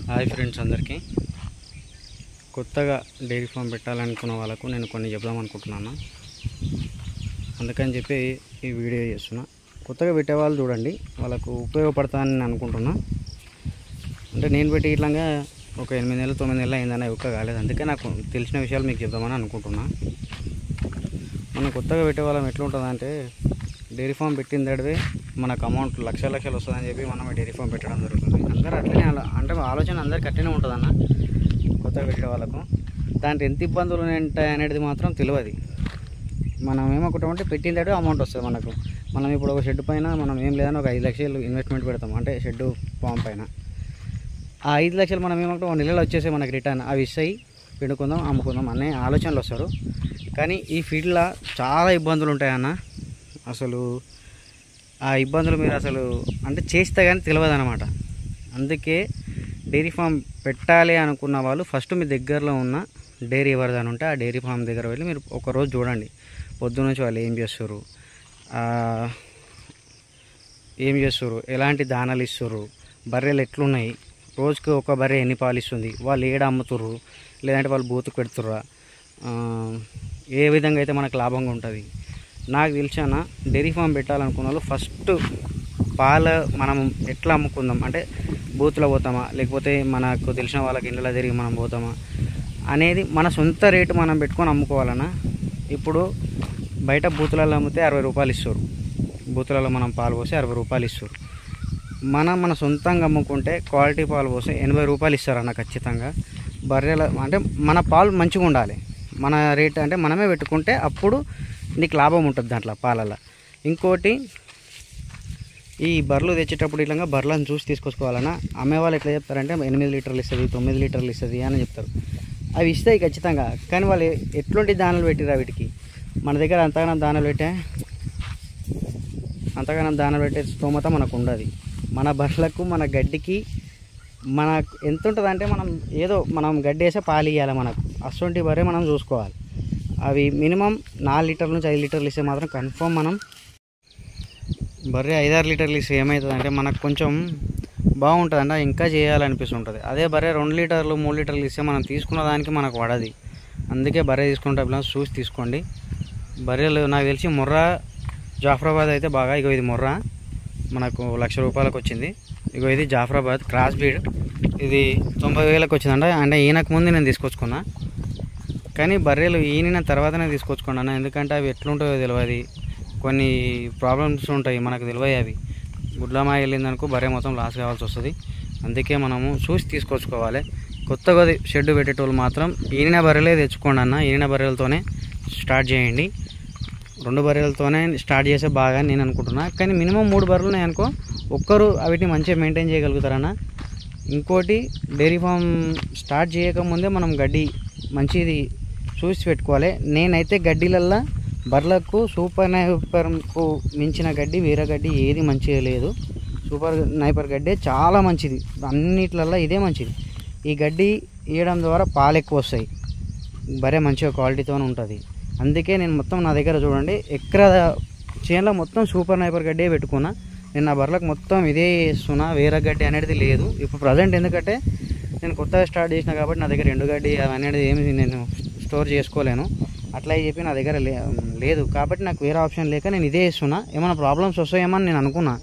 Hi friends, అందరికీ కొత్తగా dairy farm పెట్టాలనుకున్న వాళ్ళకు నేను కొన్ని చెప్దాం అనుకుంటున్నాను. అందుకని చెప్పి ఈ వీడియో చేస్తున్నా. కొత్తగా పెట్టేవాళ్ళు చూడండి, వాళ్ళకు ఉపయోగపడతానని నేను అనుకుంటున్నా. అంటే నేను పెట్టి ఇట్లాగా ఒక 8 నెలలు 9 నెలలు అయిందని ఎక్కువ కాలేదు. అందుకే నాకు తెలిసిన విషయాలు మీకు చెప్దామని అనుకుంటున్నా. మనం కొత్తగా పెట్టే వాళ్ళం ఎట్లుంటుందంటే, డైరీ ఫామ్ పెట్టిన తడివే మనకు అమౌంట్ లక్షలు వస్తుందని చెప్పి మనం డైరీ ఫామ్ పెట్టడం జరుగుతుంది. అందరూ అట్లనే అంటే ఆలోచన అందరికి అట్లనే ఉంటుందన్న. కొత్తగా పెట్టే వాళ్ళకు దాంట్లో ఎంత ఇబ్బందులు ఉంటాయి అనేది మాత్రం తెలియదు. మనం ఏమనుకుంటామంటే పెట్టిన తడివే అమౌంట్ వస్తుంది మనకు. మనం ఇప్పుడు ఒక షెడ్ పైన మనం ఏం లేదని ఒక 5 లక్షలు ఇన్వెస్ట్మెంట్ పెడతాం, అంటే షెడ్ ఫామ్ పైన. ఆ 5 లక్షలు మనం ఏమంటాం, 1 నెలలో వచ్చేసి మనకి రిటర్న్ అవి ఇస్తాయి, పిండుకుందాం అమ్ముకుందాం అనే ఆలోచనలు వస్తారు. కానీ ఈ ఫీల్డ్లో చాలా ఇబ్బందులు ఉంటాయన్న. అసలు ఆ ఇబ్బందులు మీరు అసలు అంటే చేస్తే కానీ తెలియదు అన్నమాట. అందుకే డైరీ ఫామ్ పెట్టాలి అనుకున్న వాళ్ళు ఫస్ట్ మీ దగ్గరలో ఉన్న డైరీ ఎవరిదని ఉంటే ఆ డైరీ ఫామ్ దగ్గర వెళ్ళి మీరు ఒకరోజు చూడండి. పొద్దున్న నుంచి వాళ్ళు ఏం చేస్తారు, ఎలాంటి దానాలు ఇస్తారు, బర్రెలు ఎట్లున్నాయి, రోజుకి ఒక బర్రె ఎన్ని పాలు ఇస్తుంది, వాళ్ళు ఏడ అమ్ముతుర్రు, లేదంటే వాళ్ళు బూతుకు పెడుతుర్రా, ఏ విధంగా అయితే మనకు లాభంగా ఉంటుంది. నాకు తెలిసిన డైరీ ఫామ్ పెట్టాలనుకున్న వాళ్ళు ఫస్ట్ పాలు మనం ఎట్లా అమ్ముకుందాం, అంటే బూత్లో పోతామా లేకపోతే మనకు తెలిసిన వాళ్ళకి ఇంట్లో తిరిగి మనం పోతామా అనేది మన సొంత రేటు మనం పెట్టుకొని అమ్ముకోవాలన్నా. ఇప్పుడు బయట బూతులలో అమ్మితే 60 రూపాయలు ఇస్తారు, బూతులలో మనం పాలు పోసి 60 రూపాయలు ఇస్తారు. మన సొంతంగా అమ్ముకుంటే క్వాలిటీ పాలు పోసి 80 రూపాయలు ఇస్తారన్న ఖచ్చితంగా. బర్రెల అంటే మన పాలు మంచిగా ఉండాలి, మన రేట్ అంటే మనమే పెట్టుకుంటే అప్పుడు నీకు లాభం ఉంటుంది దాంట్లో పాలల్లో. ఇంకోటి, ఈ బర్రెలు తెచ్చేటప్పుడు ఇట్లా బర్రెలను చూసి తీసుకొచ్చుకోవాలన్నా. అమ్మేవాళ్ళు ఎట్లా చెప్తారంటే 8 లీటర్లు ఇస్తుంది, 9 లీటర్లు ఇస్తుంది అని చెప్తారు. అవి ఇస్తాయి ఖచ్చితంగా, కానీ వాళ్ళు ఎట్లాంటి దానాలు పెట్టిరా వీటికి. మన దగ్గర అంతగానం దానాలు పెట్టే స్తోమత మనకు ఉండదు. మన బర్రెలకు మన గడ్డికి మనకు ఎంత ఉంటుంది అంటే, మనం గడ్డి వేసే పాలు ఇవ్వాలి మనకు. అటువంటి బర్రె మనం చూసుకోవాలి. అవి మినిమం 4 లీటర్ల నుంచి 5 లీటర్లు ఇస్తే మాత్రం కన్ఫర్మ్. మనం బర్రె 5-6 లీటర్లు ఇస్తే ఏమవుతుందంటే మనకు కొంచెం బాగుంటుందంట, ఇంకా చేయాలనిపిస్తుంటుంది. అదే బర్రె 2 లీటర్లు 3 లీటర్లు ఇస్తే మనం తీసుకున్న దానికి మనకు పడది. అందుకే బర్రె తీసుకుంటే చూసి తీసుకోండి. బర్రెలు నాకు తెలిసి మొర్రా జాఫ్రాబాద్ అయితే బాగా. ఇది మొర్రా మనకు 1,00,000 రూపాయలకు వచ్చింది. ఇది జాఫ్రాబాద్ క్రాస్ బ్రీడ్. ఇది 90,000కి వచ్చిందంట. అంటే ఈయనకు ముందు నేను తీసుకొచ్చుకున్నా, కానీ బర్రెలు ఈయన తర్వాతనే తీసుకొచ్చుకున్నాను. ఎందుకంటే అవి ఎట్లుంటాయో తెలియదు, కొన్ని ప్రాబ్లమ్స్ ఉంటాయి మనకు తెలియదు. అవి గుడ్లమాయ వెళ్ళిందనుకో బర్రె మొత్తం లాస్ కావాల్సి వస్తుంది. అందుకే మనము చూసి తీసుకొచ్చుకోవాలి. కొత్తగా షెడ్ పెట్టేటోళ్ళు మాత్రం ఈయన బర్రెలే తెచ్చుకోండి అన్న. ఈయన బర్రెలతోనే స్టార్ట్ చేయండి. 2 బర్రెలతోనే స్టార్ట్ చేసే బాగా నేను అనుకుంటున్నా. కానీ మినిమం 3 బర్రెలు ఉన్నాయనుకో, ఒక్కరు వీటిని మంచిగా మెయింటైన్ చేయగలుగుతారన్న. ఇంకోటి, డైరీ ఫామ్ స్టార్ట్ చేయకముందే మనం గడ్డి మంచిది చూసి పెట్టుకోవాలి. నేనైతే గడ్డిలల్లో బర్రెలకు సూపర్ నైపర్కు మించిన గడ్డి వేరే గడ్డి ఏది మంచిగా లేదు. సూపర్ నైపర్ గడ్డి చాలా మంచిది, అన్నిట్లల్లో ఇదే మంచిది. ఈ గడ్డి ఇవ్వడం ద్వారా పాలు ఎక్కువ వస్తాయి, బర్రె మంచిగా క్వాలిటీతో ఉంటుంది. అందుకే నేను మొత్తం నా దగ్గర చూడండి ఎకరా చేనులో మొత్తం సూపర్ నైపర్ గడ్డే పెట్టుకున్నా. నేను నా బర్రెలకు మొత్తం ఇదే ఇస్తున్నా, వేరే గడ్డి అనేది లేదు ఇప్పుడు ప్రజెంట్. ఎందుకంటే నేను కొత్తగా స్టార్ట్ చేసిన కాబట్టి నా దగ్గర ఎండు గడ్డి అనేది ఏమి నేను స్టోర్ చేసుకోలేను. అట్లా చెప్పి నా దగ్గర లేదు కాబట్టి నాకు వేరే ఆప్షన్ లేక నేను ఇదే ఇస్తున్నా. ఏమైనా ప్రాబ్లమ్స్ వస్తాయేమని నేను అనుకున్నా,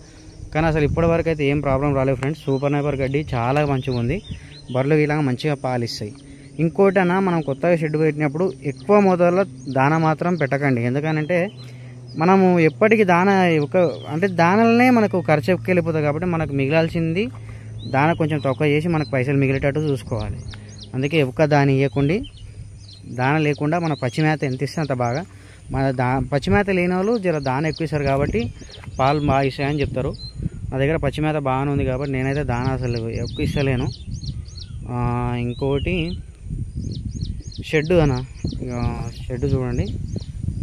కానీ అసలు ఇప్పటివరకు అయితే ఏం ప్రాబ్లం రాలేదు ఫ్రెండ్స్. సూపర్ నైపర్ గడ్డి చాలా మంచిగా ఉంది, బర్రెలు ఇలాగా మంచిగా పాలు ఇస్తాయి. ఇంకోటి అన్న, మనం కొత్తగా షెడ్ పెట్టినప్పుడు ఎక్కువ మోతాదులో దానా మాత్రం పెట్టకండి. ఎందుకనంటే మనము ఎప్పటికీ అంటే దానాలనే మనకు ఖర్చు ఎక్కువ వెళ్ళిపోతుంది. కాబట్టి మనకు మిగిలాల్సింది దాన కొంచెం తక్కువ చేసి మనకు పైసలు మిగిలేటట్టు చూసుకోవాలి. అందుకే ఎక్కువ దాని ఇవ్వకుండా, దాన లేకుండా మన పచ్చిమేత ఎంత ఇస్తే అంత బాగా. మన పచ్చిమేత లేని వాళ్ళు జర దాన ఎక్కువ ఇస్తారు కాబట్టి పాలు బాగా ఇస్తాయని చెప్తారు. నా దగ్గర పచ్చిమేత బాగానే ఉంది కాబట్టి నేనైతే దాన అసలు ఎక్కువ ఇస్తలేను. ఇంకోటి, షెడ్ అన్న. షెడ్ చూడండి,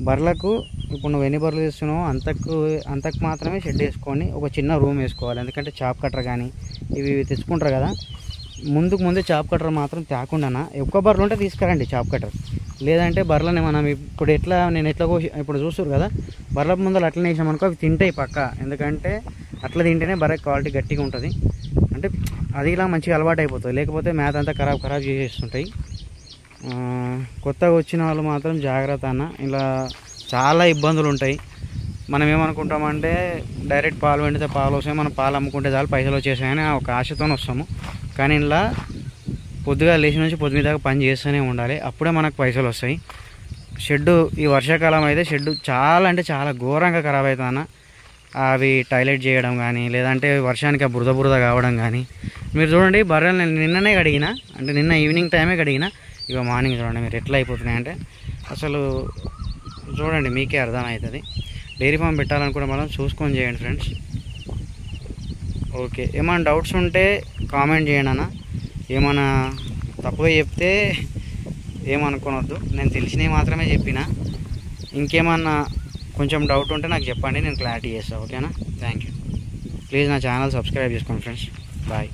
బర్రెలకు ఇప్పుడు నువ్వు ఎన్ని బర్రెలు తీస్తున్నావో అంతకు మాత్రమే షెడ్ వేసుకొని ఒక చిన్న రూమ్ వేసుకోవాలి. ఎందుకంటే చాప్ కట్టర్ కానీ ఇవి తెచ్చుకుంటారు కదా, ముందే చాప్ కట్టర్ మాత్రం తేకుండా. ఎక్కువ బర్రెలు ఉంటే తీసుకురండి చాప్ కట్టర్. లేదంటే బర్రెలని మనం ఇప్పుడు నేను ఎట్లా ఇప్పుడు చూస్తారు కదా, బర్రెల ముందర అట్లనే వేసామనుకో అవి తింటాయి పక్క. ఎందుకంటే అట్లా తింటేనే బర్రె క్వాలిటీ గట్టిగా ఉంటుంది. అంటే అంటే అది ఇలా మంచిగా అలవాటు అయిపోతుంది, లేకపోతే మేత అంతా ఖరాబ్ చేసేస్తుంటాయి. కొత్తగా వచ్చిన వాళ్ళు మాత్రం జాగ్రత్త అన్న, ఇలా చాలా ఇబ్బందులు ఉంటాయి. మనం ఏమనుకుంటామంటే డైరెక్ట్ పాలు వెండితే పాలు వస్తాయి, మనం పాలు అమ్ముకుంటే చాలు పైసలు వచ్చేసాయని ఒక ఆశతో వస్తాము. కానీ ఇలా పొద్దుగా లేచి నుంచి పొద్దున్న దాకా పని చేస్తూనే ఉండాలి, అప్పుడే మనకు పైసలు వస్తాయి. షెడ్డు ఈ వర్షాకాలం అయితే షెడ్డు చాలా అంటే చాలా ఘోరంగా ఖరాబ్ అవుతుందన్న. అవి టాయిలెట్ చేయడం కానీ, లేదంటే వర్షానికి బురద కావడం కానీ. మీరు చూడండి బర్రెలు నేను నిన్ననే కడిగిన, అంటే నిన్న ఈవినింగ్ టైమే కడిగిన, ఇక మార్నింగ్ చూడండి మీరు ఎట్లా అయిపోతున్నాయి అంటే అసలు చూడండి మీకే అర్థమవుతుంది. డైరీ ఫామ్ పెట్టాలనుకుంటే మనం చూసుకొని చేయండి ఫ్రెండ్స్. ఓకే, ఏమైనా డౌట్స్ ఉంటే కామెంట్ చేయండి అన్న. ఏమైనా తప్పుగా చెప్తే ఏమనుకోనొద్దు, నేను తెలిసినవి మాత్రమే చెప్పిన. ఇంకేమన్నా కొంచెం డౌట్ ఉంటే నాకు చెప్పండి, నేను క్లారిటీ చేస్తాను. ఓకేనా? Thank you. ప్లీజ్ నా ఛానల్ సబ్స్క్రైబ్ చేసుకోండి ఫ్రెండ్స్. బాయ్.